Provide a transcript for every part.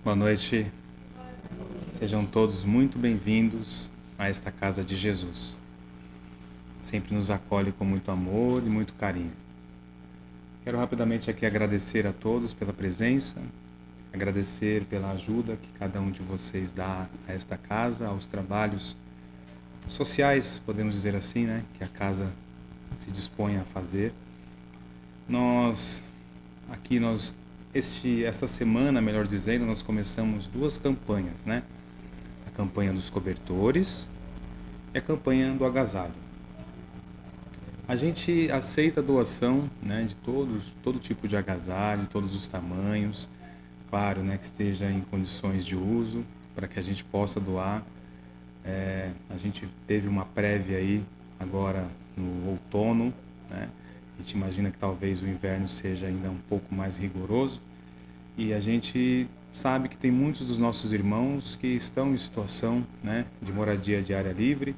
Boa noite, sejam todos muito bem-vindos a esta casa de Jesus. Sempre nos acolhe com muito amor e muito carinho. Quero rapidamente aqui agradecer a todos pela presença, agradecer pela ajuda que cada um de vocês dá a esta casa, aos trabalhos sociais, podemos dizer assim, né, que a casa se dispõe a fazer. Esta semana, melhor dizendo, nós começamos duas campanhas, né? A campanha dos cobertores e a campanha do agasalho. A gente aceita a doação, né, de todo tipo de agasalho, todos os tamanhos, claro, né, que esteja em condições de uso, para que a gente possa doar. A gente teve uma prévia aí agora no outono, né? A gente imagina que talvez o inverno seja ainda um pouco mais rigoroso e a gente sabe que tem muitos dos nossos irmãos que estão em situação, né, de moradia de área livre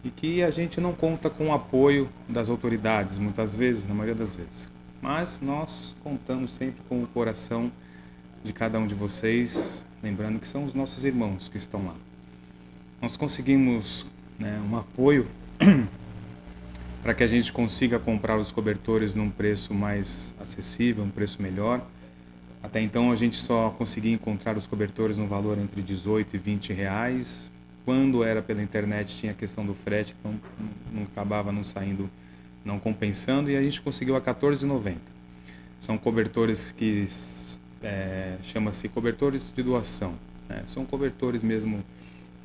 e que a gente não conta com o apoio das autoridades, muitas vezes, na maioria das vezes. Mas nós contamos sempre com o coração de cada um de vocês, lembrando que são os nossos irmãos que estão lá. Nós conseguimos, né, um apoio para que a gente consiga comprar os cobertores num preço mais acessível, um preço melhor. Até então a gente só conseguia encontrar os cobertores no valor entre 18 e 20 reais. Quando era pela internet tinha a questão do frete, então não acabava não saindo, não compensando, e a gente conseguiu a R$14,90. São cobertores que chama-se cobertores de doação, né? São cobertores mesmo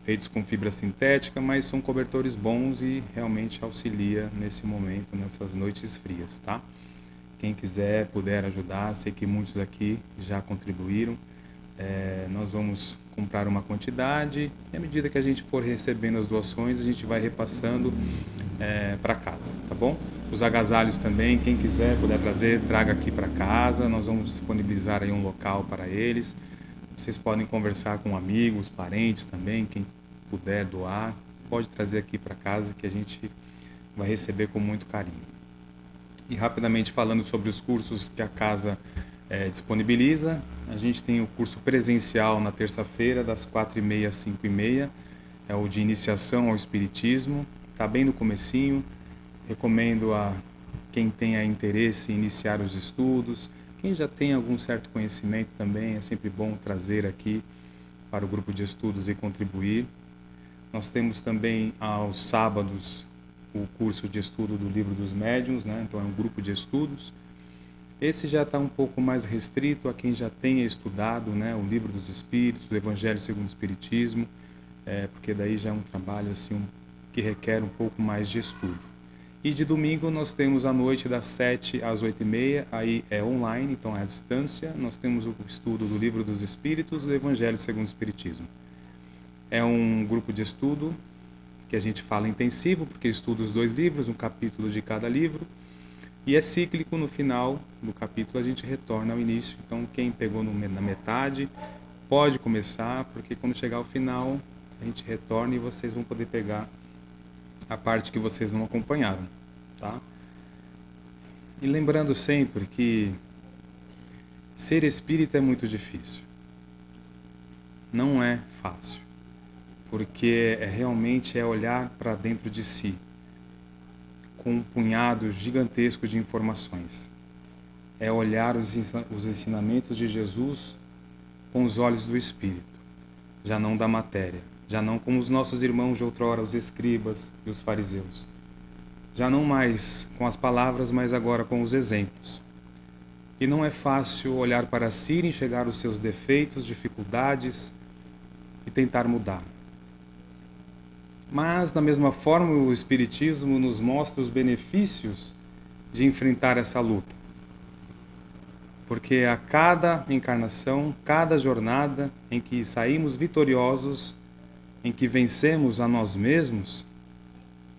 feitos com fibra sintética, mas são cobertores bons e realmente auxilia nesse momento, nessas noites frias, tá? Quem quiser, puder ajudar, sei que muitos aqui já contribuíram. Nós vamos comprar uma quantidade e à medida que a gente for recebendo as doações, a gente vai repassando para casa, tá bom? Os agasalhos também, quem quiser, puder trazer, traga aqui para casa. Nós vamos disponibilizar aí um local para eles. Vocês podem conversar com amigos, parentes também, quem puder doar, pode trazer aqui para casa que a gente vai receber com muito carinho. E rapidamente falando sobre os cursos que a casa disponibiliza, a gente tem o curso presencial na terça-feira, das 4h30 às 5h30, é o de iniciação ao Espiritismo, está bem no comecinho, recomendo a quem tenha interesse em iniciar os estudos. Quem já tem algum certo conhecimento também, é sempre bom trazer aqui para o grupo de estudos e contribuir. Nós temos também aos sábados o curso de estudo do Livro dos Médiuns, né? Então é um grupo de estudos. Esse já está um pouco mais restrito a quem já tenha estudado, né, o Livro dos Espíritos, o Evangelho segundo o Espiritismo, porque daí já é um trabalho assim, que requer um pouco mais de estudo. E de domingo nós temos à noite das 7 às 8h30, aí é online, então é à distância. Nós temos o estudo do Livro dos Espíritos e do Evangelho segundo o Espiritismo. É um grupo de estudo que a gente fala intensivo, porque estuda os dois livros, um capítulo de cada livro, e é cíclico. No final do capítulo a gente retorna ao início. Então quem pegou na metade pode começar, porque quando chegar ao final a gente retorna e vocês vão poder pegar a parte que vocês não acompanharam, tá? E lembrando sempre que ser espírita é muito difícil. Não é fácil, porque realmente é olhar para dentro de si com um punhado gigantesco de informações. É olhar os ensinamentos de Jesus com os olhos do Espírito, já não da matéria. Já não como os nossos irmãos de outrora, os escribas e os fariseus. Já não mais com as palavras, mas agora com os exemplos. E não é fácil olhar para si, enxergar os seus defeitos, dificuldades e tentar mudar. Mas, da mesma forma, o Espiritismo nos mostra os benefícios de enfrentar essa luta. Porque a cada encarnação, cada jornada em que saímos vitoriosos, em que vencemos a nós mesmos,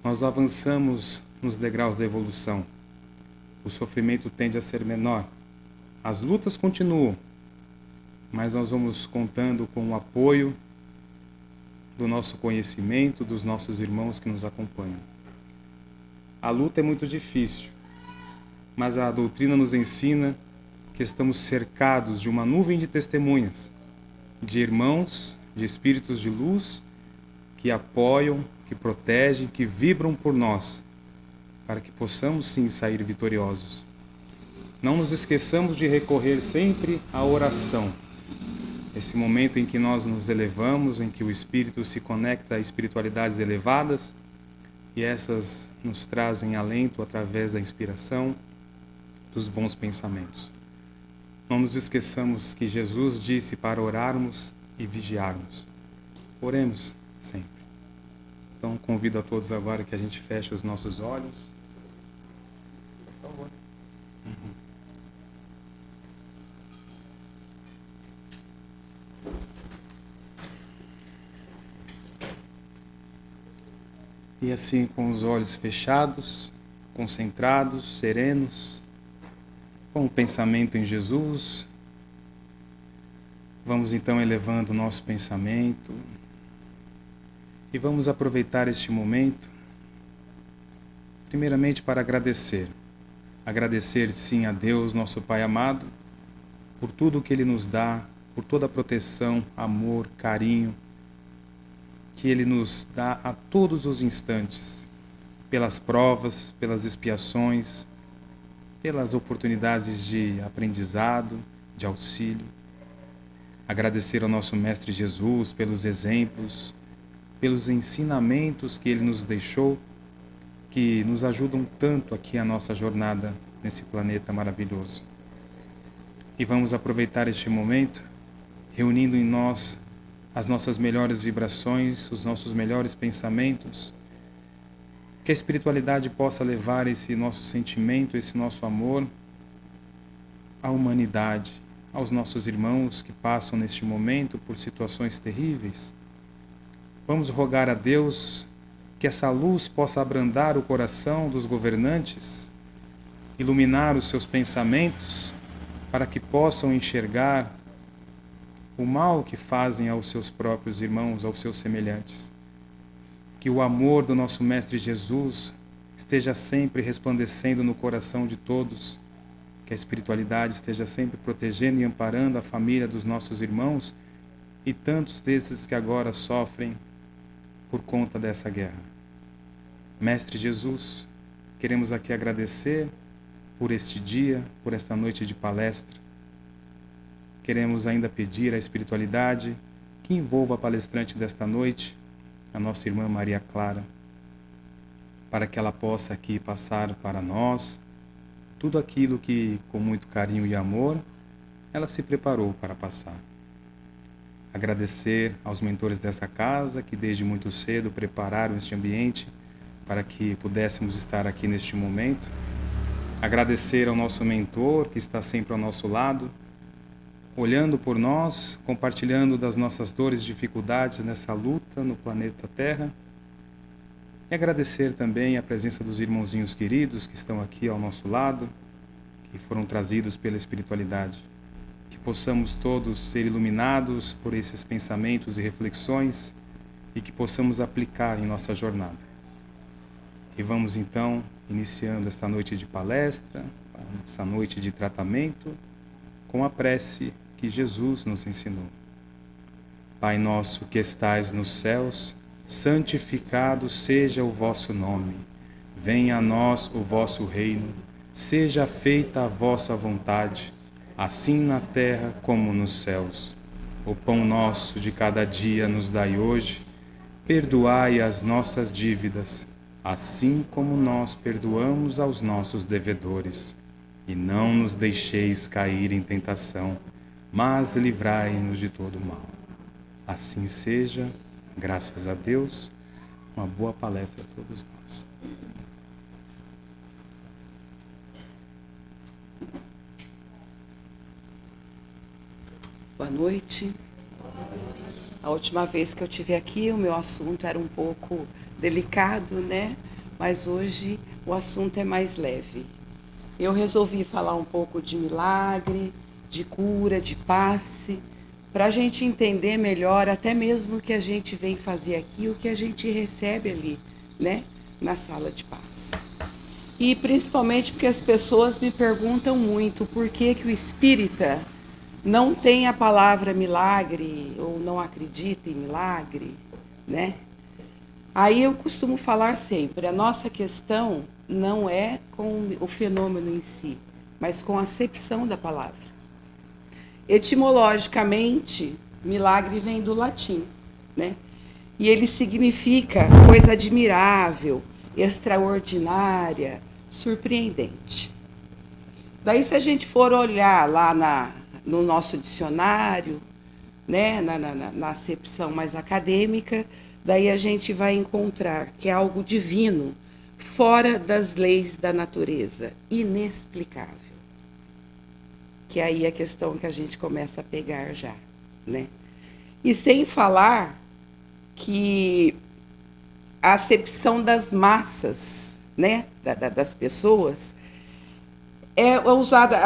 nós avançamos nos degraus da evolução. O sofrimento tende a ser menor. As lutas continuam, mas nós vamos contando com o apoio do nosso conhecimento, dos nossos irmãos que nos acompanham. A luta é muito difícil, mas a doutrina nos ensina que estamos cercados de uma nuvem de testemunhas de irmãos, de espíritos de luz que apoiam, que protegem, que vibram por nós, para que possamos sim sair vitoriosos. Não nos esqueçamos de recorrer sempre à oração. Esse momento em que nós nos elevamos, em que o Espírito se conecta a espiritualidades elevadas, e essas nos trazem alento através da inspiração, dos bons pensamentos. Não nos esqueçamos que Jesus disse para orarmos e vigiarmos. Oremos sempre. Então convido a todos agora que a gente feche os nossos olhos. Por favor. E assim, com os olhos fechados, concentrados, serenos, com o pensamento em Jesus, vamos então elevando o nosso pensamento e vamos aproveitar este momento, primeiramente para agradecer. Agradecer sim a Deus, nosso Pai amado, por tudo que Ele nos dá, por toda a proteção, amor, carinho, que Ele nos dá a todos os instantes, pelas provas, pelas expiações, pelas oportunidades de aprendizado, de auxílio. Agradecer ao nosso Mestre Jesus pelos exemplos, pelos ensinamentos que Ele nos deixou, que nos ajudam tanto aqui a nossa jornada nesse planeta maravilhoso. E vamos aproveitar este momento, reunindo em nós as nossas melhores vibrações, os nossos melhores pensamentos, que a espiritualidade possa levar esse nosso sentimento, esse nosso amor à humanidade, aos nossos irmãos que passam neste momento por situações terríveis. Vamos rogar a Deus que essa luz possa abrandar o coração dos governantes, iluminar os seus pensamentos, para que possam enxergar o mal que fazem aos seus próprios irmãos, aos seus semelhantes. Que o amor do nosso Mestre Jesus esteja sempre resplandecendo no coração de todos, que a espiritualidade esteja sempre protegendo e amparando a família dos nossos irmãos e tantos desses que agora sofrem por conta dessa guerra. Mestre Jesus, queremos aqui agradecer por este dia, por esta noite de palestra. Queremos ainda pedir à espiritualidade que envolva a palestrante desta noite, a nossa irmã Maria Clara, para que ela possa aqui passar para nós tudo aquilo que, com muito carinho e amor, ela se preparou para passar. Agradecer aos mentores dessa casa que desde muito cedo prepararam este ambiente para que pudéssemos estar aqui neste momento. Agradecer ao nosso mentor que está sempre ao nosso lado, olhando por nós, compartilhando das nossas dores e dificuldades nessa luta no planeta Terra. E agradecer também a presença dos irmãozinhos queridos que estão aqui ao nosso lado, que foram trazidos pela espiritualidade. Que possamos todos ser iluminados por esses pensamentos e reflexões e que possamos aplicar em nossa jornada. E vamos então iniciando esta noite de palestra, essa noite de tratamento, com a prece que Jesus nos ensinou. Pai nosso que estais nos céus, santificado seja o vosso nome. Venha a nós o vosso reino. Seja feita a vossa vontade, assim na terra como nos céus. O pão nosso de cada dia nos dai hoje. Perdoai as nossas dívidas, assim como nós perdoamos aos nossos devedores. E não nos deixeis cair em tentação, mas livrai-nos de todo mal. Assim seja, graças a Deus, uma boa palestra a todos nós. Boa noite. A última vez que eu estive aqui, o meu assunto era um pouco delicado, né? Mas hoje o assunto é mais leve. Eu resolvi falar um pouco de milagre, de cura, de passe, para a gente entender melhor até mesmo o que a gente vem fazer aqui, o que a gente recebe ali, né? Na sala de passe. E principalmente porque as pessoas me perguntam muito por que o espírita não tem a palavra milagre ou não acredita em milagre, né? Aí eu costumo falar sempre, a nossa questão não é com o fenômeno em si, mas com a acepção da palavra. Etimologicamente, milagre vem do latim, né? E ele significa coisa admirável, extraordinária, surpreendente. Daí, se a gente for olhar lá no nosso dicionário, né, na acepção mais acadêmica, daí a gente vai encontrar que é algo divino, fora das leis da natureza, inexplicável. Que aí é a questão que a gente começa a pegar já, né? E sem falar que a acepção das massas, né, das pessoas, é usada.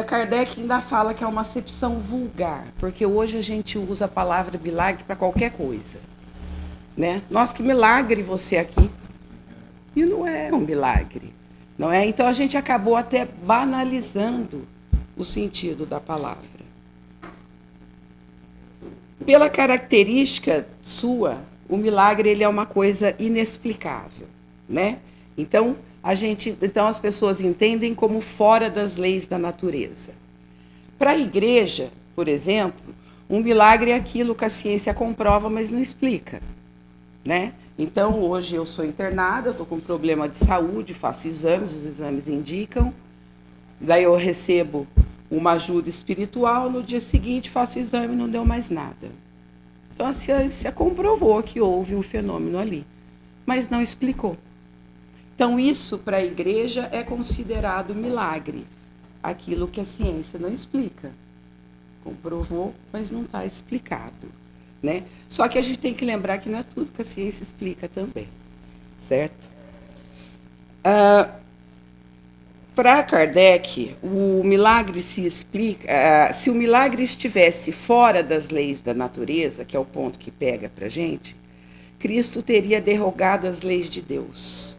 Kardec ainda fala que é uma acepção vulgar, porque hoje a gente usa a palavra milagre para qualquer coisa, né? Nossa, que milagre você aqui! E não é um milagre, não é? Então a gente acabou até banalizando o sentido da palavra. Pela característica sua, o milagre ele é uma coisa inexplicável, né? Então as pessoas entendem como fora das leis da natureza. Para a igreja, por exemplo, um milagre é aquilo que a ciência comprova, mas não explica, né? Então, hoje eu sou internada, estou com um problema de saúde, faço exames, os exames indicam, daí eu recebo uma ajuda espiritual, no dia seguinte faço o exame e não deu mais nada. Então, a ciência comprovou que houve um fenômeno ali, mas não explicou. Então, isso para a igreja é considerado milagre, aquilo que a ciência não explica. Comprovou, mas não está explicado, né? Só que a gente tem que lembrar que não é tudo que a ciência explica também, certo? Para Kardec, o milagre se explica. Se o milagre estivesse fora das leis da natureza, que é o ponto que pega para a gente, Cristo teria derrogado as leis de Deus,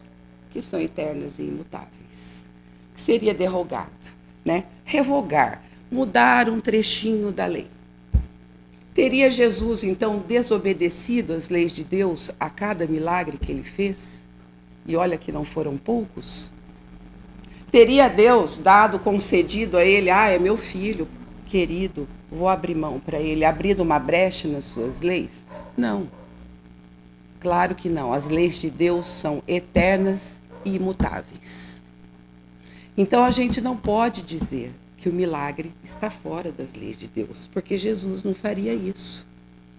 que são eternas e imutáveis. O que seria derrogado? Né? Revogar, mudar um trechinho da lei. Teria Jesus, então, desobedecido às leis de Deus a cada milagre que ele fez? E olha que não foram poucos. Teria Deus concedido a ele, é meu filho querido, vou abrir mão para ele, abrindo uma brecha nas suas leis? Não. Claro que não. As leis de Deus são eternas e imutáveis. Então a gente não pode dizer que o milagre está fora das leis de Deus, porque Jesus não faria isso,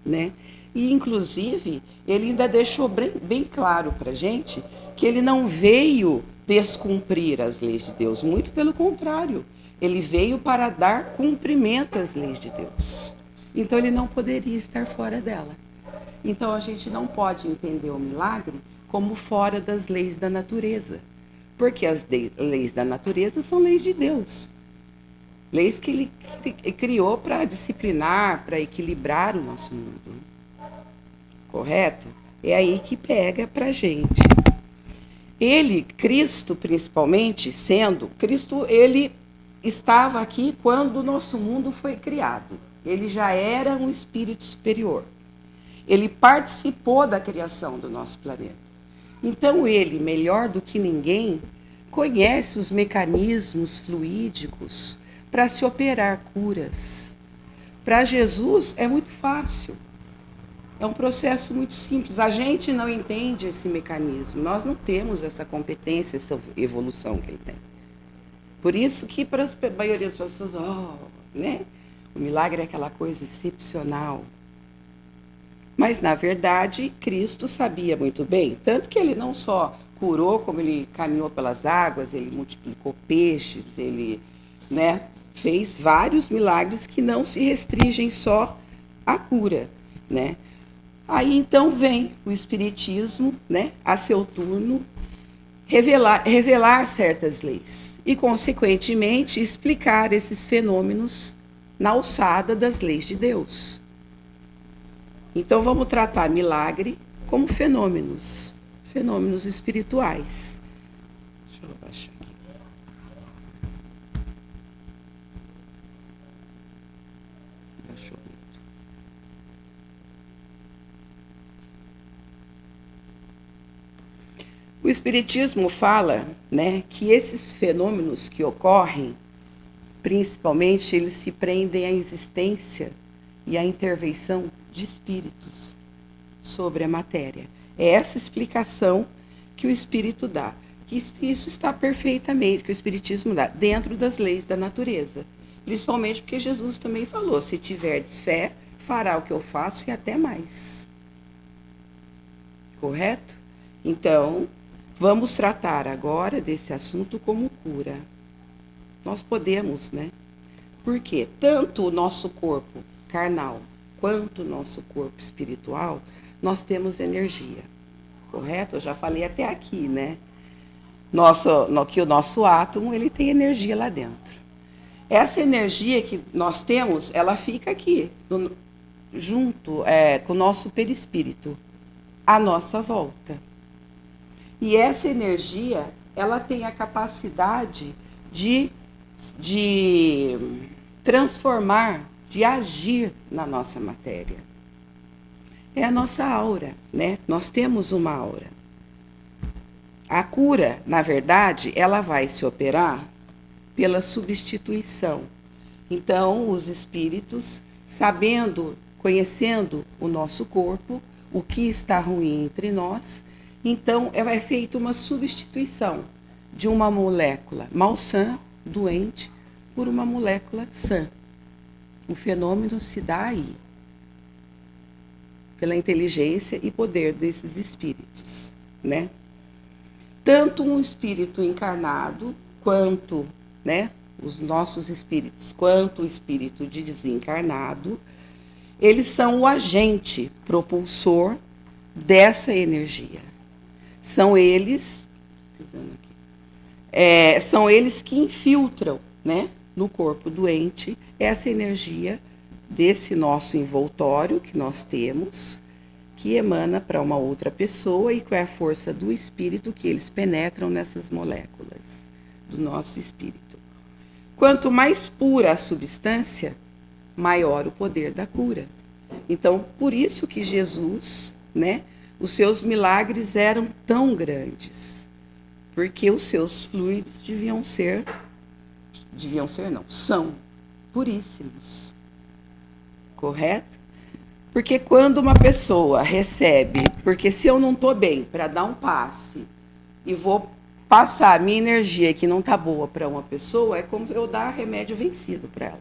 né? E, inclusive, ele ainda deixou bem claro para a gente que ele não veio descumprir as leis de Deus, muito pelo contrário, ele veio para dar cumprimento às leis de Deus. Então, ele não poderia estar fora dela. Então, a gente não pode entender o milagre como fora das leis da natureza, porque as leis da natureza são leis de Deus. Leis que ele criou para disciplinar, para equilibrar o nosso mundo. Correto? É aí que pega para a gente. Ele, Cristo principalmente, Cristo, ele estava aqui quando o nosso mundo foi criado. Ele já era um espírito superior. Ele participou da criação do nosso planeta. Então ele, melhor do que ninguém, conhece os mecanismos fluídicos para se operar curas. Para Jesus é muito fácil. É um processo muito simples. A gente não entende esse mecanismo. Nós não temos essa competência, essa evolução que ele tem. Por isso que para a maioria das pessoas, né? O milagre é aquela coisa excepcional. Mas, na verdade, Cristo sabia muito bem. Tanto que ele não só curou, como ele caminhou pelas águas, ele multiplicou peixes, ele, né, fez vários milagres que não se restringem só à cura, né? Aí, então, vem o Espiritismo, né, a seu turno, revelar certas leis e, consequentemente, explicar esses fenômenos na alçada das leis de Deus. Então, vamos tratar milagre como fenômenos espirituais. Deixa eu abaixar aqui. O Espiritismo fala, né, que esses fenômenos que ocorrem, principalmente, eles se prendem à existência e à intervenção de espíritos sobre a matéria. É essa explicação que o Espírito dá. Que isso está perfeitamente, que o Espiritismo dá, dentro das leis da natureza. Principalmente porque Jesus também falou, se tiverdes fé, fará o que eu faço e até mais. Correto? Então, vamos tratar agora desse assunto como cura. Nós podemos, né? Porque tanto o nosso corpo carnal quanto o nosso corpo espiritual, nós temos energia. Correto? Eu já falei até aqui, né? Que o nosso átomo ele tem energia lá dentro. Essa energia que nós temos, ela fica aqui, junto com o nosso perispírito, à nossa volta. E essa energia, ela tem a capacidade de transformar, de agir na nossa matéria. É a nossa aura, né? Nós temos uma aura. A cura, na verdade, ela vai se operar pela substituição. Então, os espíritos, sabendo, conhecendo o nosso corpo, o que está ruim entre nós, então é feita uma substituição de uma molécula malsã, doente, por uma molécula sã. O fenômeno se dá aí, pela inteligência e poder desses espíritos, né? Tanto um espírito encarnado, quanto, né, os nossos espíritos, quanto o espírito de desencarnado, eles são o agente propulsor dessa energia. São eles que infiltram, né, no corpo doente essa energia desse nosso envoltório que nós temos, que emana para uma outra pessoa e com a força do espírito que eles penetram nessas moléculas do nosso espírito. Quanto mais pura a substância, maior o poder da cura. Então, por isso que Jesus, né, os seus milagres eram tão grandes, porque os seus fluidos são puríssimos. Correto? Porque quando uma pessoa recebe, porque se eu não estou bem para dar um passe e vou passar a minha energia que não está boa para uma pessoa, é como eu dar remédio vencido para ela.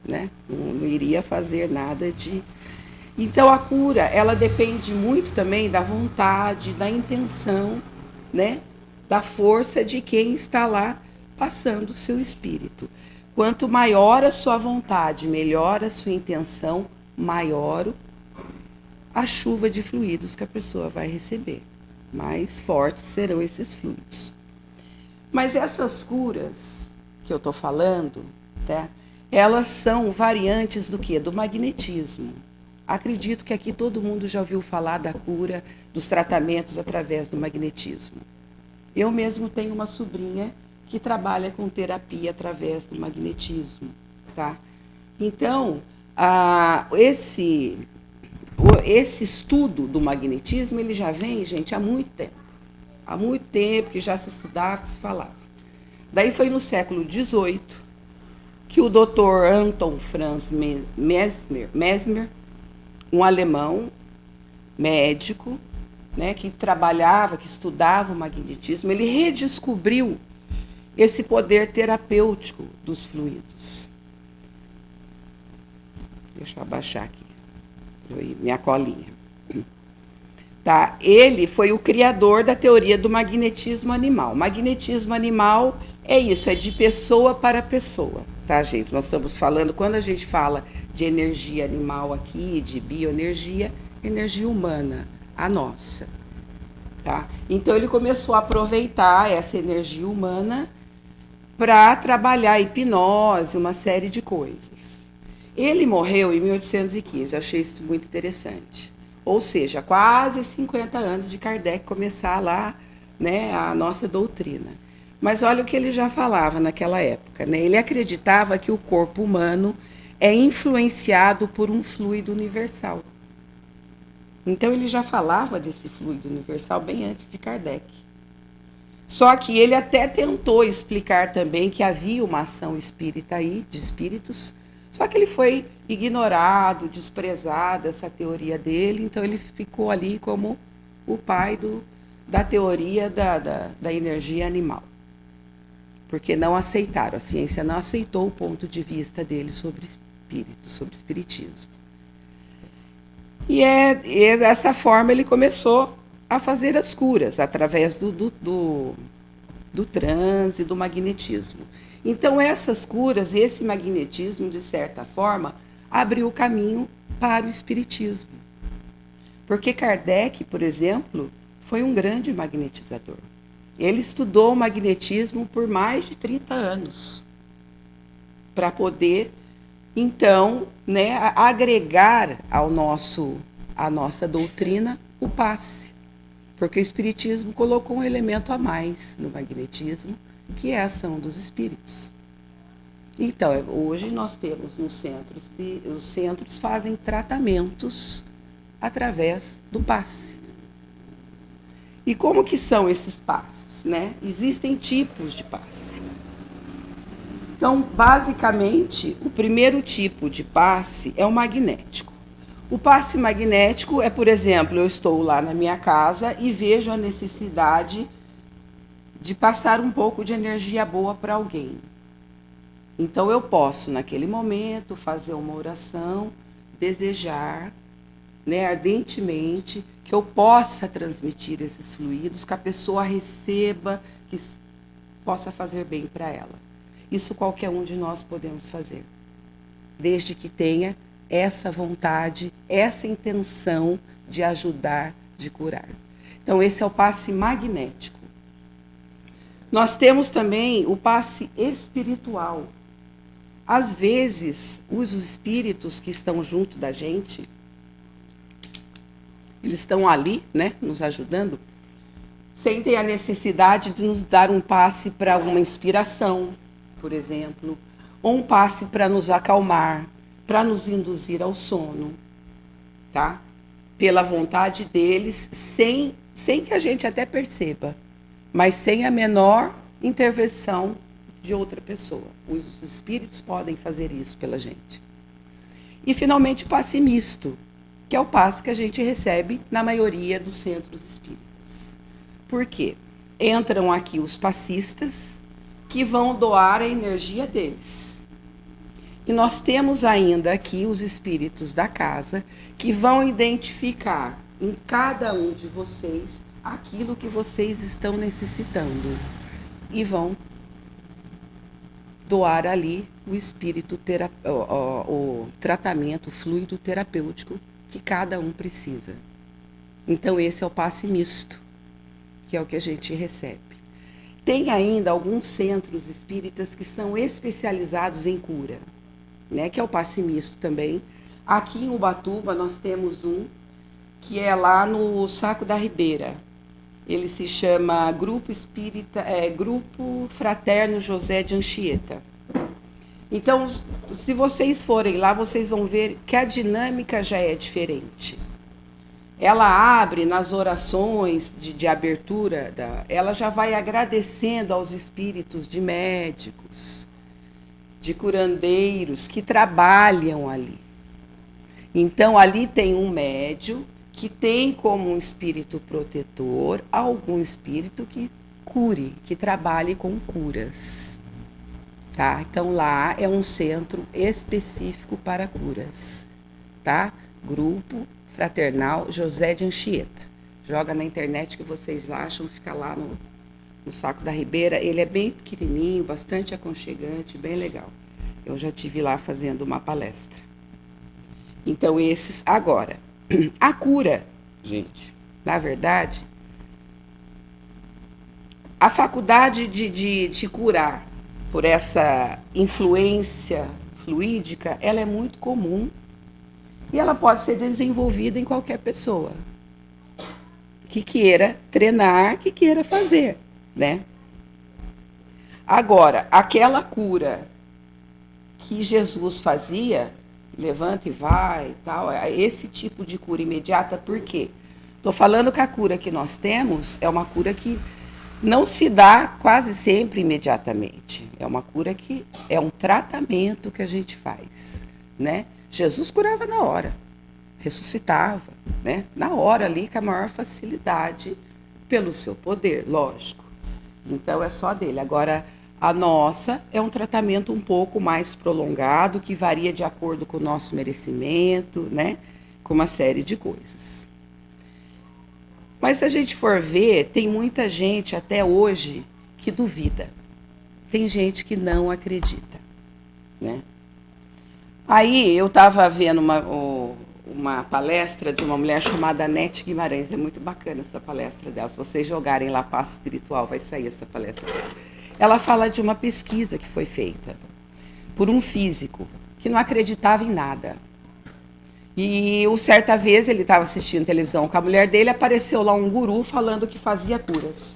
Né? Não iria fazer nada de... Então a cura, ela depende muito também da vontade, da intenção, né? Da força de quem está lá passando o seu espírito. Quanto maior a sua vontade, melhor a sua intenção, maior a chuva de fluidos que a pessoa vai receber. Mais fortes serão esses fluidos. Mas essas curas que eu estou falando, tá? Elas são variantes do quê? Do magnetismo. Acredito que aqui todo mundo já ouviu falar da cura, dos tratamentos através do magnetismo. Eu mesmo tenho uma sobrinha que trabalha com terapia através do magnetismo, tá? Então, esse estudo do magnetismo, ele já vem, gente, há muito tempo. Há muito tempo que já se estudava, que se falava. Daí foi no século XVIII que o Dr. Anton Franz Mesmer, um alemão, médico, né, que trabalhava, que estudava o magnetismo, ele redescobriu esse poder terapêutico dos fluidos. Deixa eu abaixar aqui minha colinha. Tá? Ele foi o criador da teoria do magnetismo animal. Magnetismo animal é isso, é de pessoa para pessoa, tá, gente? Nós estamos falando, quando a gente fala de energia animal aqui, de bioenergia, energia humana, a nossa, tá? Então ele começou a aproveitar essa energia humana para trabalhar a hipnose, uma série de coisas. Ele morreu em 1815, achei isso muito interessante. Ou seja, quase 50 anos de Kardec começar lá, né, a nossa doutrina. Mas olha o que ele já falava naquela época, né? Ele acreditava que o corpo humano é influenciado por um fluido universal. Então ele já falava desse fluido universal bem antes de Kardec. Só que ele até tentou explicar também que havia uma ação espírita aí, de espíritos, só que ele foi ignorado, desprezado, essa teoria dele, então ele ficou ali como o pai da teoria da energia animal. Porque não aceitaram, a ciência não aceitou o ponto de vista dele sobre espíritos, sobre espiritismo. E dessa forma ele começou a fazer as curas, através do transe, do magnetismo. Então, essas curas, esse magnetismo, de certa forma, abriu o caminho para o espiritismo. Porque Kardec, por exemplo, foi um grande magnetizador. Ele estudou o magnetismo por mais de 30 anos, para poder, então, né, agregar à nossa doutrina o passe. Porque o espiritismo colocou um elemento a mais no magnetismo, que é a ação dos espíritos. Então, hoje nós temos nos centros, os centros fazem tratamentos através do passe. E como que são esses passes, né? Existem tipos de passe. Então, basicamente, o primeiro tipo de passe é o magnético. O passe magnético é, por exemplo, eu estou lá na minha casa e vejo a necessidade de passar um pouco de energia boa para alguém. Então, eu posso, naquele momento, fazer uma oração, desejar, né, ardentemente, que eu possa transmitir esses fluidos, que a pessoa receba, que possa fazer bem para ela. Isso qualquer um de nós podemos fazer, desde que tenha essa vontade, essa intenção de ajudar, de curar. Então, esse é o passe magnético. Nós temos também o passe espiritual. Às vezes, os espíritos que estão junto da gente, eles estão ali, né, nos ajudando, sentem a necessidade de nos dar um passe para uma inspiração, por exemplo, ou um passe para nos acalmar, para nos induzir ao sono, tá? Pela vontade deles, sem que a gente até perceba, mas sem a menor intervenção de outra pessoa. Os espíritos podem fazer isso pela gente. E, finalmente, o passe misto, que é o passe que a gente recebe na maioria dos centros espíritas. Por quê? Entram aqui os passistas, que vão doar a energia deles. E nós temos ainda aqui os espíritos da casa, que vão identificar em cada um de vocês aquilo que vocês estão necessitando. E vão doar ali o espírito, o tratamento, o fluido terapêutico que cada um precisa. Então, esse é o passe misto, que é o que a gente recebe. Tem ainda alguns centros espíritas que são especializados em cura, né, que é o passe misto também. Aqui em Ubatuba nós temos um que é lá no Saco da Ribeira. Ele se chama Grupo Fraterno José de Anchieta. Então, se vocês forem lá, vocês vão ver que a dinâmica já é diferente. Ela abre nas orações de abertura, ela já vai agradecendo aos espíritos de médicos, de curandeiros que trabalham ali. Então, ali tem um médium que tem como um espírito protetor algum espírito que cure, que trabalhe com curas. Tá? Então, lá é um centro específico para curas. Tá? Grupo Fraternal José de Anchieta. Joga na internet que vocês acham, fica lá no Saco da Ribeira. Ele é bem pequenininho, bastante aconchegante, bem legal. Eu já estive lá fazendo uma palestra. Então, esses... Agora, a cura, gente, na verdade, a faculdade de te curar por essa influência fluídica, ela é muito comum e ela pode ser desenvolvida em qualquer pessoa que queira treinar, que queira fazer, né? Agora, aquela cura que Jesus fazia, levanta e vai, tal. Esse tipo de cura imediata, por quê? Estou falando que a cura que nós temos é uma cura que não se dá quase sempre imediatamente. É uma cura que é um tratamento que a gente faz, né? Jesus curava na hora, ressuscitava, né? Na hora ali com a maior facilidade, pelo seu poder, lógico. Então é só dele. Agora, a nossa é um tratamento um pouco mais prolongado, que varia de acordo com o nosso merecimento, né? Com uma série de coisas. Mas se a gente for ver, tem muita gente até hoje que duvida. Tem gente que não acredita, né? Aí eu estava vendo uma palestra de uma mulher chamada Nete Guimarães. É muito bacana essa palestra dela. Se vocês jogarem lá Passo Espiritual, vai sair essa palestra dela. Ela fala de uma pesquisa que foi feita por um físico que não acreditava em nada. E certa vez ele estava assistindo televisão com a mulher dele, apareceu lá um guru falando que fazia curas.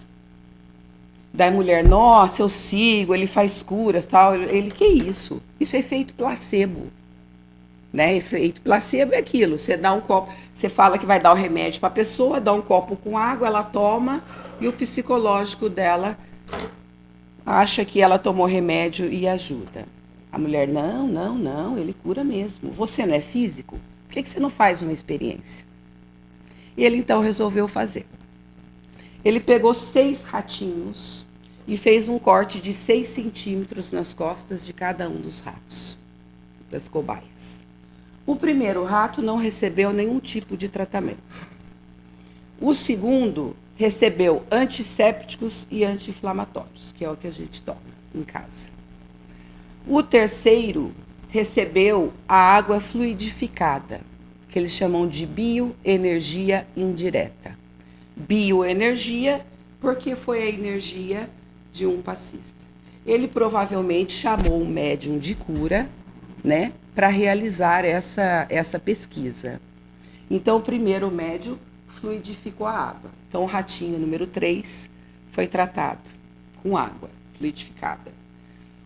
Daí a mulher, nossa, eu sigo, ele faz curas, tal. Ele, que isso? Isso é efeito placebo. Né? Efeito placebo é aquilo, você dá um copo, você fala que vai dar o remédio para a pessoa, dá um copo com água, ela toma e o psicológico dela acha que ela tomou remédio e ajuda. A mulher, não, ele cura mesmo. Você não é físico? Por que você não faz uma experiência? E ele então resolveu fazer. Ele pegou 6 ratinhos e fez um corte de 6 centímetros nas costas de cada um dos ratos, das cobaias. O primeiro rato não recebeu nenhum tipo de tratamento. O segundo recebeu antissépticos e anti-inflamatórios, que é o que a gente toma em casa. O terceiro recebeu a água fluidificada, que eles chamam de bioenergia indireta. Bioenergia, porque foi a energia de um passista. Ele provavelmente chamou um médium de cura, né, para realizar essa pesquisa. Então, o primeiro médium fluidificou a água. Então, o ratinho número 3 foi tratado com água fluidificada.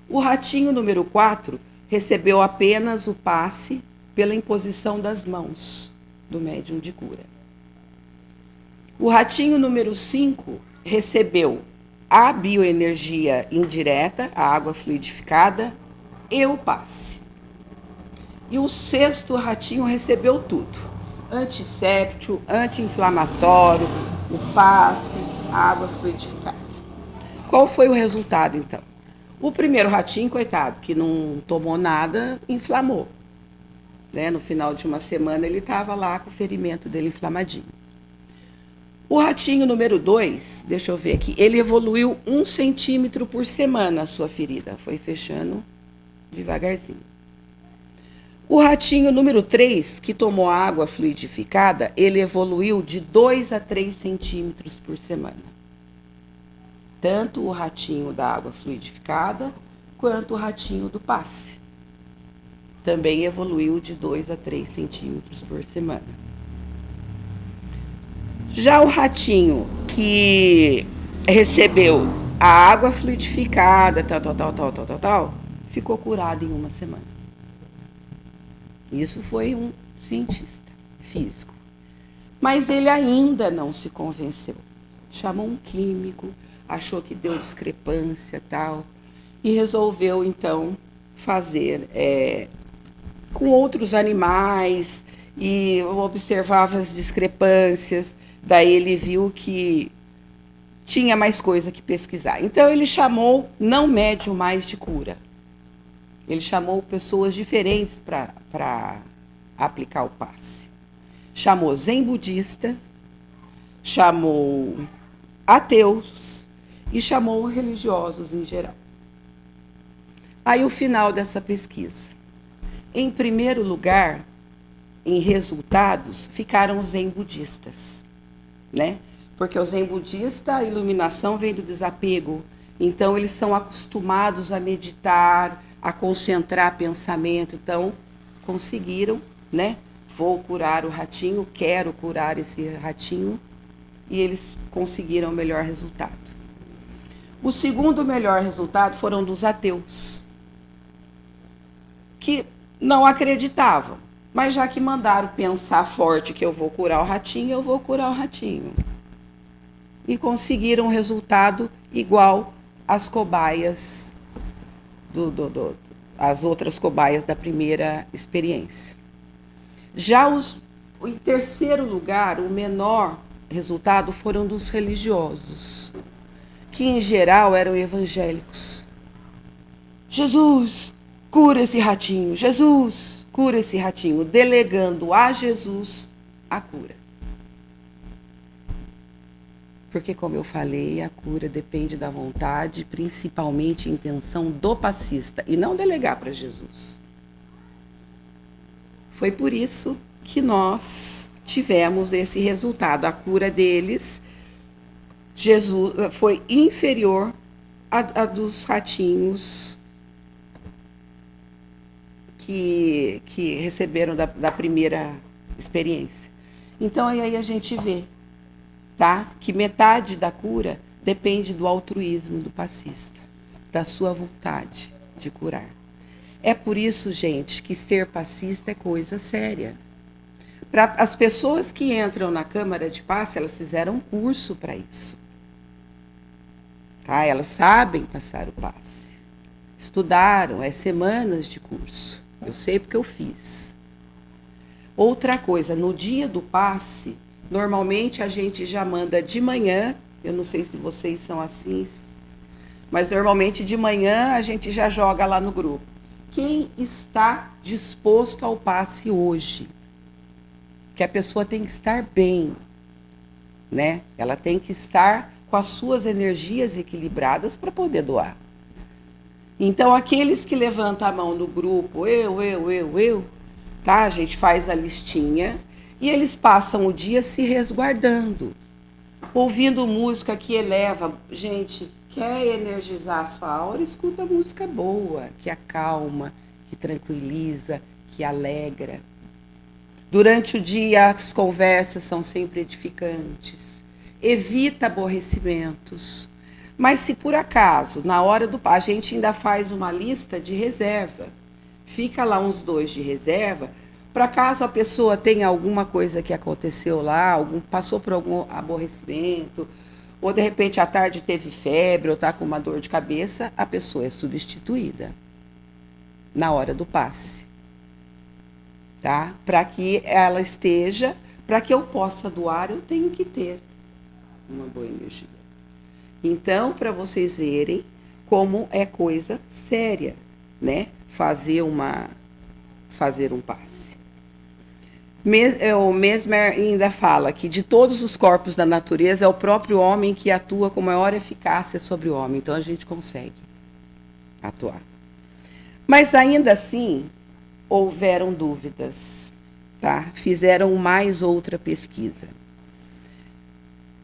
O ratinho número 4 recebeu apenas o passe pela imposição das mãos do médium de cura. O ratinho número 5 recebeu a bioenergia indireta, a água fluidificada, e o passe. E o sexto ratinho recebeu tudo. Antisséptico, anti-inflamatório, o passe, a água fluidificada. Qual foi o resultado, então? O primeiro ratinho, coitado, que não tomou nada, inflamou. Né? No final de uma semana, ele estava lá com o ferimento dele inflamadinho. O ratinho número 2, deixa eu ver aqui, ele evoluiu 1 centímetro por semana a sua ferida. Foi fechando devagarzinho. O ratinho número 3, que tomou água fluidificada, ele evoluiu de 2 a 3 centímetros por semana. Tanto o ratinho da água fluidificada, quanto o ratinho do passe. Também evoluiu de 2 a 3 centímetros por semana. Já o ratinho que recebeu a água fluidificada, tal, ficou curado em 1 semana. Isso foi um cientista físico. Mas ele ainda não se convenceu. Chamou um químico, achou que deu discrepância tal, e resolveu então fazer com outros animais e observava as discrepâncias. Daí ele viu que tinha mais coisa que pesquisar. Então ele chamou não médium mais de cura. Ele chamou pessoas diferentes para aplicar o passe. Chamou zen budista, chamou ateus e chamou religiosos em geral. Aí o final dessa pesquisa. Em primeiro lugar, em resultados, ficaram os zen budistas, né? Porque o zen budista, a iluminação vem do desapego. Então eles são acostumados a meditar, a concentrar pensamento, então conseguiram, né? Vou curar o ratinho, quero curar esse ratinho, e eles conseguiram o melhor resultado. O segundo melhor resultado foram dos ateus, que não acreditavam. Mas já que mandaram pensar forte que eu vou curar o ratinho, eu vou curar o ratinho. E conseguiram um resultado igual às cobaias, as outras cobaias da primeira experiência. Já em terceiro lugar, o menor resultado foram dos religiosos, que em geral eram evangélicos. Jesus, cura esse ratinho. Jesus, cura esse ratinho, delegando a Jesus a cura. Porque, como eu falei, a cura depende da vontade, principalmente a intenção do passista, e não delegar para Jesus. Foi por isso que nós tivemos esse resultado. A cura deles, Jesus, foi inferior à dos ratinhos que receberam da primeira experiência. Então, aí a gente vê, tá? Que metade da cura depende do altruísmo do passista, da sua vontade de curar. É por isso, gente, que ser passista é coisa séria. Para as pessoas que entram na Câmara de Passe, elas fizeram um curso para isso. Tá? Elas sabem passar o passe. Estudaram, semanas de curso. Eu sei porque eu fiz. Outra coisa, no dia do passe, normalmente a gente já manda de manhã, eu não sei se vocês são assim, mas normalmente de manhã a gente já joga lá no grupo. Quem está disposto ao passe hoje? Que a pessoa tem que estar bem, né? Ela tem que estar com as suas energias equilibradas para poder doar. Então, aqueles que levantam a mão no grupo, eu, tá? A gente faz a listinha e eles passam o dia se resguardando, ouvindo música que eleva. Gente, quer energizar a sua aura? Escuta música boa, que acalma, que tranquiliza, que alegra. Durante o dia, as conversas são sempre edificantes. Evita aborrecimentos. Mas se por acaso, na hora do passe, a gente ainda faz uma lista de reserva. Fica lá uns 2 de reserva, para caso a pessoa tenha alguma coisa que aconteceu lá, passou por algum aborrecimento, ou de repente à tarde teve febre, ou está com uma dor de cabeça, a pessoa é substituída na hora do passe. Tá? Para que ela esteja, para que eu possa doar, eu tenho que ter uma boa energia. Então, para vocês verem como é coisa séria, né? Fazer um passe. O Mesmer ainda fala que de todos os corpos da natureza é o próprio homem que atua com maior eficácia sobre o homem. Então a gente consegue atuar. Mas ainda assim, houveram dúvidas, tá? Fizeram mais outra pesquisa.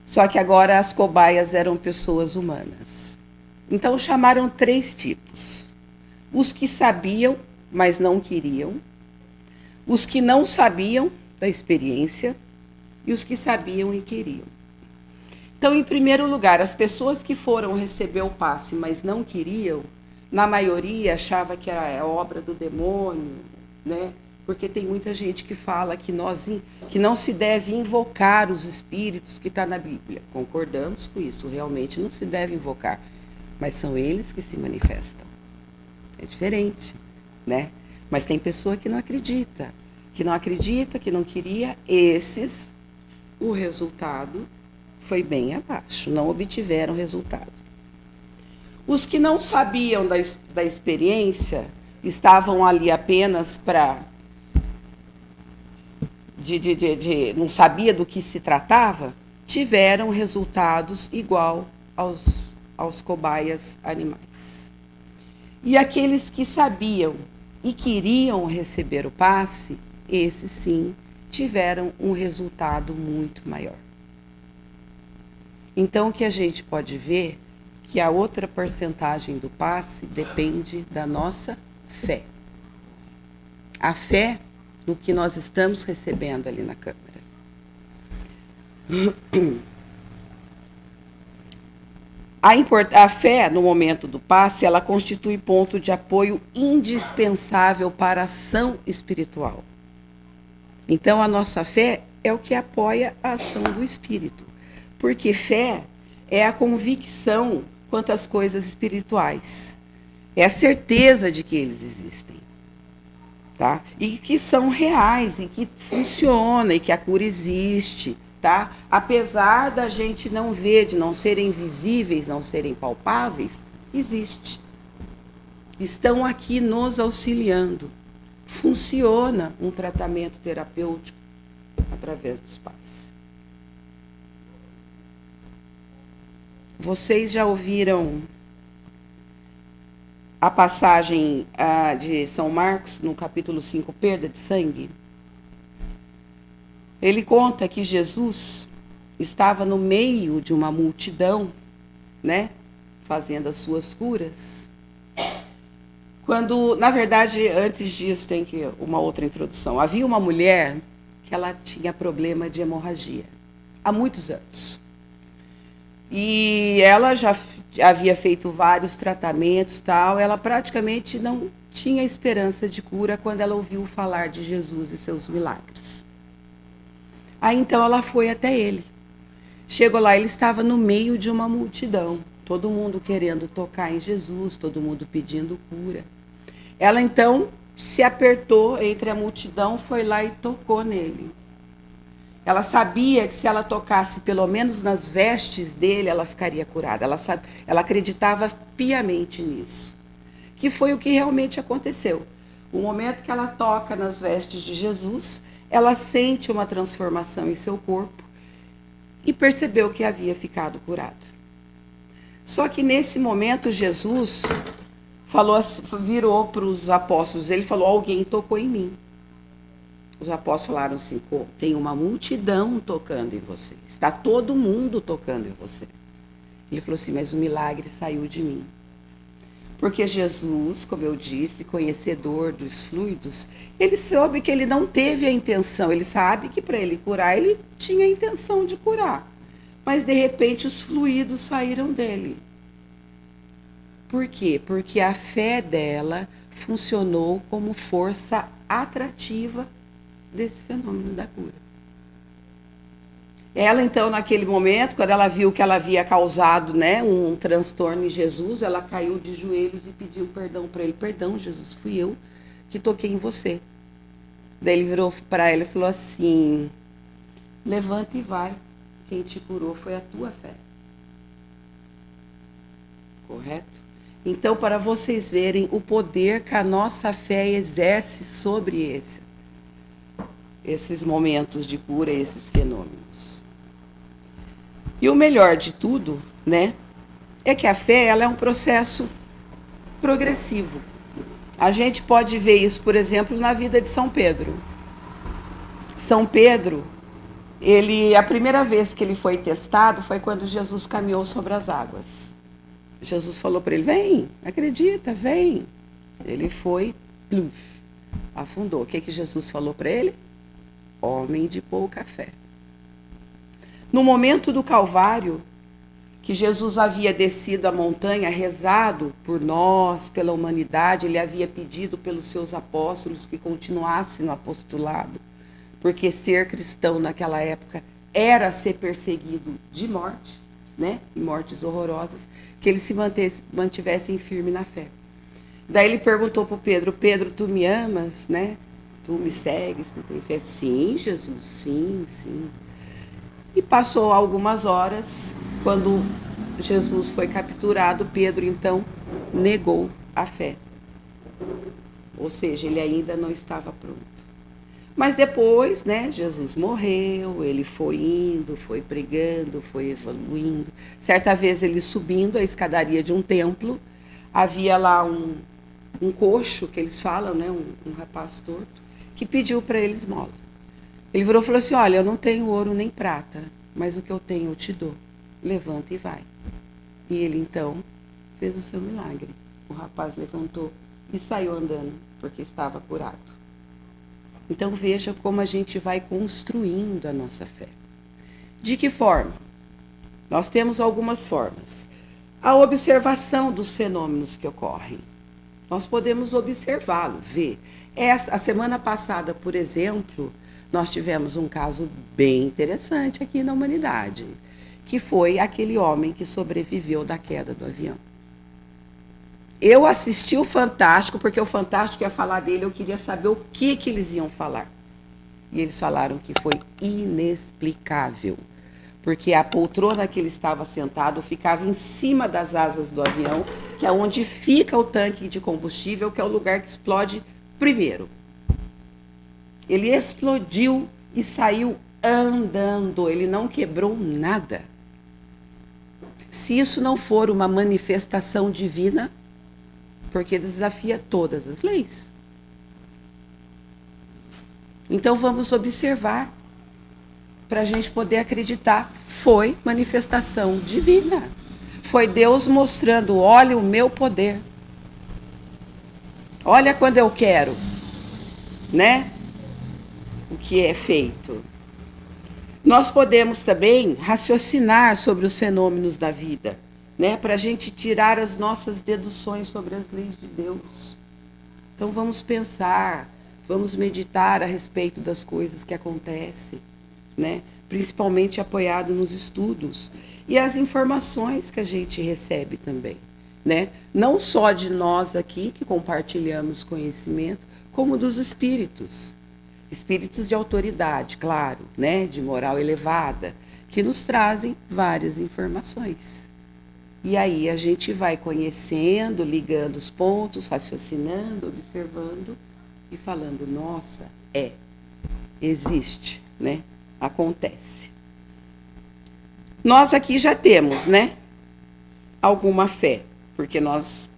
Só que agora as cobaias eram pessoas humanas. Então chamaram 3 tipos. Os que sabiam, mas não queriam. Os que não sabiam da experiência. E os que sabiam e queriam. Então, em primeiro lugar, as pessoas que foram receber o passe, mas não queriam, na maioria achava que era obra do demônio, né? Porque tem muita gente que fala que não se deve invocar os espíritos que está na Bíblia. Concordamos com isso, realmente não se deve invocar. Mas são eles que se manifestam. É diferente, né? Mas tem pessoa que não acredita, que não queria. Esses, o resultado foi bem abaixo, não obtiveram resultado. Os que não sabiam da experiência, estavam ali apenas para... não sabia do que se tratava, tiveram resultados igual aos cobaias animais. E aqueles que sabiam e queriam receber o passe, esses sim tiveram um resultado muito maior. Então, o que a gente pode ver que a outra porcentagem do passe depende da nossa fé. A fé no que nós estamos recebendo ali na Câmara. A fé, no momento do passe, ela constitui ponto de apoio indispensável para a ação espiritual. Então, a nossa fé é o que apoia a ação do Espírito. Porque fé é a convicção quanto às coisas espirituais. É a certeza de que eles existem. Tá? E que são reais, e que funciona, e que a cura existe. Tá? Apesar da gente não ver, de não serem visíveis, não serem palpáveis, existe. Estão aqui nos auxiliando. Funciona um tratamento terapêutico através dos passes. Vocês já ouviram a passagem de São Marcos, no capítulo 5, perda de sangue? Ele conta que Jesus estava no meio de uma multidão, né, fazendo as suas curas. Quando, na verdade, antes disso tem uma outra introdução. Havia uma mulher que ela tinha problema de hemorragia há muitos anos. E ela já havia feito vários tratamentos, tal. Ela praticamente não tinha esperança de cura quando ela ouviu falar de Jesus e seus milagres. Aí então ela foi até ele. Chegou lá, ele estava no meio de uma multidão. Todo mundo querendo tocar em Jesus, todo mundo pedindo cura. Ela então se apertou entre a multidão, foi lá e tocou nele. Ela sabia que se ela tocasse pelo menos nas vestes dele, ela ficaria curada. Ela acreditava piamente nisso. Que foi o que realmente aconteceu. O momento que ela toca nas vestes de Jesus, ela sente uma transformação em seu corpo e percebeu que havia ficado curada. Só que nesse momento Jesus virou para os apóstolos, ele falou, alguém tocou em mim. Os apóstolos falaram assim, tem uma multidão tocando em você, está todo mundo tocando em você. Ele falou assim, mas o milagre saiu de mim. Porque Jesus, como eu disse, conhecedor dos fluidos, ele soube que ele não teve a intenção, ele sabe que para ele curar, ele tinha a intenção de curar. Mas de repente os fluidos saíram dele. Por quê? Porque a fé dela funcionou como força atrativa desse fenômeno da cura. Ela, então, naquele momento, quando ela viu que ela havia causado, né, um transtorno em Jesus, ela caiu de joelhos e pediu perdão para ele. Perdão, Jesus, fui eu que toquei em você. Daí ele virou para ela e falou assim, levanta e vai. Quem te curou foi a tua fé. Correto? Então, para vocês verem o poder que a nossa fé exerce sobre esses momentos de cura, esses fenômenos. E o melhor de tudo, né, é que a fé ela é um processo progressivo. A gente pode ver isso, por exemplo, na vida de São Pedro. São Pedro, a primeira vez que ele foi testado foi quando Jesus caminhou sobre as águas. Jesus falou para ele, vem, acredita, vem. Ele foi, pluf, afundou. O que Jesus falou para ele? Homem de pouca fé. No momento do Calvário, que Jesus havia descido a montanha, rezado por nós, pela humanidade, ele havia pedido pelos seus apóstolos que continuassem no apostolado, porque ser cristão naquela época era ser perseguido de morte, né? E mortes horrorosas, que eles se mantivessem firmes na fé. Daí ele perguntou para o Pedro, Pedro, tu me amas, né? Tu me segues, tu tem fé? Sim, Jesus, sim, sim. E passou algumas horas, quando Jesus foi capturado, Pedro então negou a fé. Ou seja, ele ainda não estava pronto. Mas depois, né, Jesus morreu, ele foi indo, foi pregando, foi evoluindo. Certa vez ele subindo a escadaria de um templo, havia lá um coxo, que eles falam, né, um rapaz torto, que pediu para ele esmola. Ele virou e falou assim, olha, eu não tenho ouro nem prata, mas o que eu tenho eu te dou. Levanta e vai. E ele então fez o seu milagre. O rapaz levantou e saiu andando, porque estava curado. Então veja como a gente vai construindo a nossa fé. De que forma? Nós temos algumas formas. a observação dos fenômenos que ocorrem. Nós podemos observá-lo, ver. A semana passada, por exemplo, nós tivemos um caso bem interessante aqui na humanidade, que foi aquele homem que sobreviveu da queda do avião. Eu assisti o Fantástico, porque o Fantástico ia falar dele, eu queria saber o que eles iam falar. E eles falaram que foi inexplicável, porque a poltrona que ele estava sentado ficava em cima das asas do avião, que é onde fica o tanque de combustível, que é o lugar que explode primeiro. Ele explodiu e saiu andando, ele não quebrou nada. Se isso não for uma manifestação divina, porque desafia todas as leis. Então vamos observar, para a gente poder acreditar, foi manifestação divina. Foi Deus mostrando, olha o meu poder. Olha quando eu quero, né? O que é feito. Nós podemos também raciocinar sobre os fenômenos da vida, né? Para a gente tirar as nossas deduções sobre as leis de Deus. Então vamos pensar, vamos meditar a respeito das coisas que acontecem, né? Principalmente apoiado nos estudos e as informações que a gente recebe também, né? Não só de nós aqui que compartilhamos conhecimento, como dos espíritos. Espíritos de autoridade, claro, né? De moral elevada, que nos trazem várias informações. E aí a gente vai conhecendo, ligando os pontos, raciocinando, observando e falando, nossa, existe, né? Acontece. Nós aqui já temos, né? Alguma fé, porque nós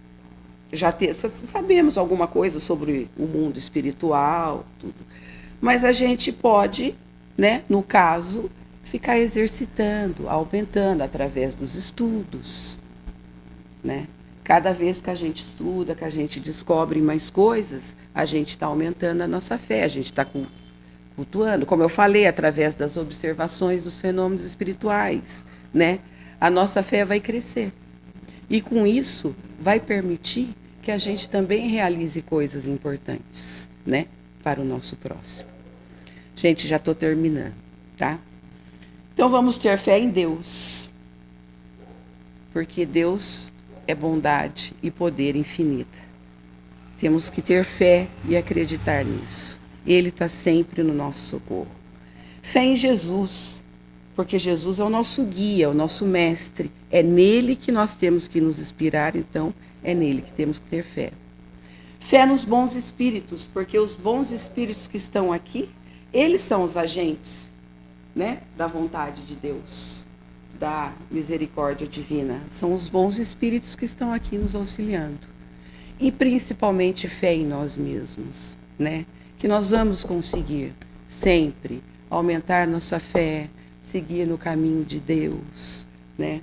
já sabemos alguma coisa sobre o mundo espiritual, tudo. Mas a gente pode, né, no caso, ficar exercitando, aumentando através dos estudos, né? Cada vez que a gente estuda, que a gente descobre mais coisas, a gente está aumentando a nossa fé, a gente está cultuando, como eu falei, através das observações dos fenômenos espirituais, né? A nossa fé vai crescer. E com isso, vai permitir que a gente também realize coisas importantes, né? Para o nosso próximo. Gente, já estou terminando, tá? Então vamos ter fé em Deus, porque Deus é bondade e poder infinita. Temos que ter fé e acreditar nisso. Ele está sempre no nosso socorro. Fé em Jesus, porque Jesus é o nosso guia, o nosso mestre. É nele que nós temos que nos inspirar, então é nele que temos que ter fé. Fé nos bons espíritos, porque os bons espíritos que estão aqui, eles são os agentes, né, da vontade de Deus, da misericórdia divina. São os bons espíritos que estão aqui nos auxiliando. E principalmente fé em nós mesmos, né? Que nós vamos conseguir sempre aumentar nossa fé, seguir no caminho de Deus, né?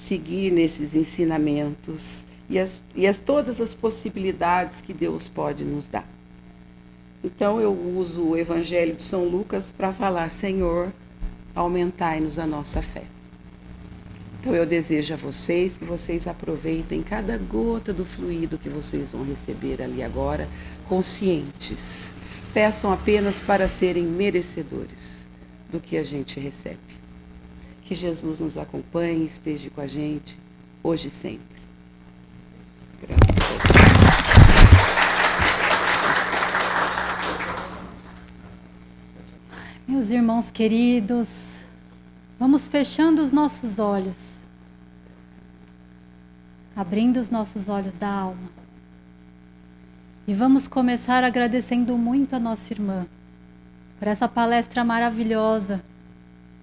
Seguir nesses ensinamentos e todas as possibilidades que Deus pode nos dar. Então eu uso o Evangelho de São Lucas para falar, Senhor, aumentai-nos a nossa fé. Então eu desejo a vocês que vocês aproveitem cada gota do fluido que vocês vão receber ali agora, conscientes. Peçam apenas para serem merecedores do que a gente recebe. Que Jesus nos acompanhe e esteja com a gente, hoje e sempre. Graças a Deus. Meus irmãos queridos, vamos fechando os nossos olhos, abrindo os nossos olhos da alma. E vamos começar agradecendo muito a nossa irmã por essa palestra maravilhosa,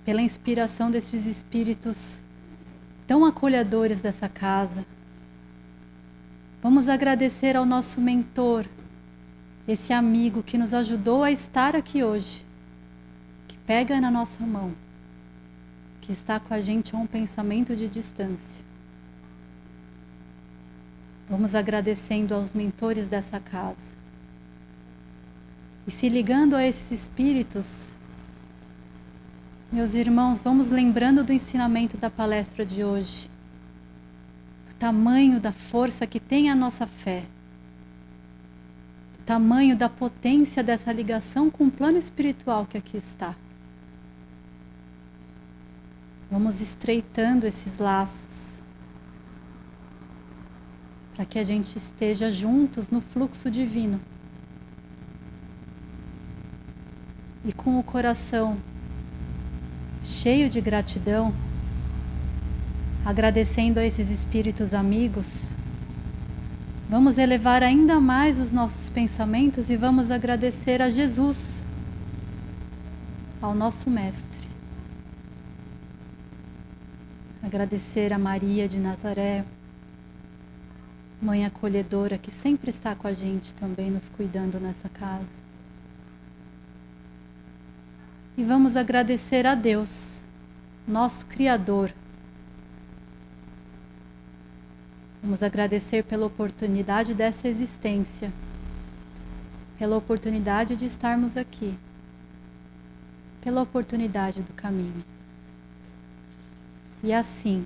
pela inspiração desses espíritos tão acolhedores dessa casa. Vamos agradecer ao nosso mentor, esse amigo que nos ajudou a estar aqui hoje, que pega na nossa mão, que está com a gente a um pensamento de distância. Vamos agradecendo aos mentores dessa casa. E se ligando a esses espíritos, meus irmãos, vamos lembrando do ensinamento da palestra de hoje. tamanho da força que tem a nossa fé, do tamanho da potência dessa ligação com o plano espiritual que aqui está. Vamos estreitando esses laços para que a gente esteja juntos no fluxo divino. E com o coração cheio de gratidão, agradecendo a esses espíritos amigos, vamos elevar ainda mais os nossos pensamentos e vamos agradecer a Jesus, ao nosso Mestre. Agradecer a Maria de Nazaré, Mãe acolhedora que sempre está com a gente também, nos cuidando nessa casa. E vamos agradecer a Deus, nosso Criador. Vamos agradecer pela oportunidade dessa existência, pela oportunidade de estarmos aqui, pela oportunidade do caminho. E assim,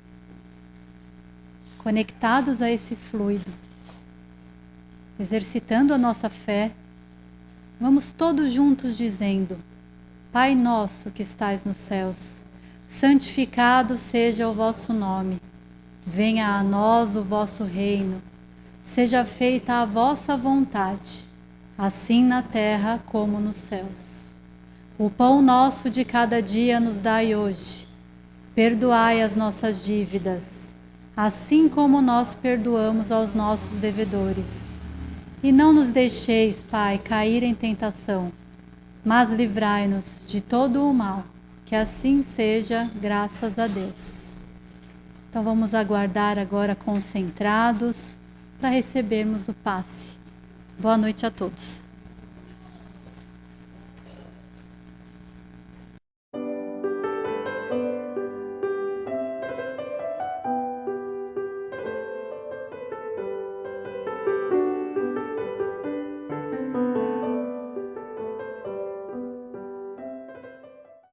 conectados a esse fluido, exercitando a nossa fé, vamos todos juntos dizendo: Pai nosso que estais nos céus, santificado seja o vosso nome. Venha a nós o vosso reino. Seja feita a vossa vontade, assim na terra como nos céus. O pão nosso de cada dia nos dai hoje. Perdoai as nossas dívidas, assim como nós perdoamos aos nossos devedores. E não nos deixeis, Pai, cair em tentação, mas livrai-nos de todo o mal, que assim seja, graças a Deus. Então vamos aguardar agora concentrados para recebermos o passe. Boa noite a todos.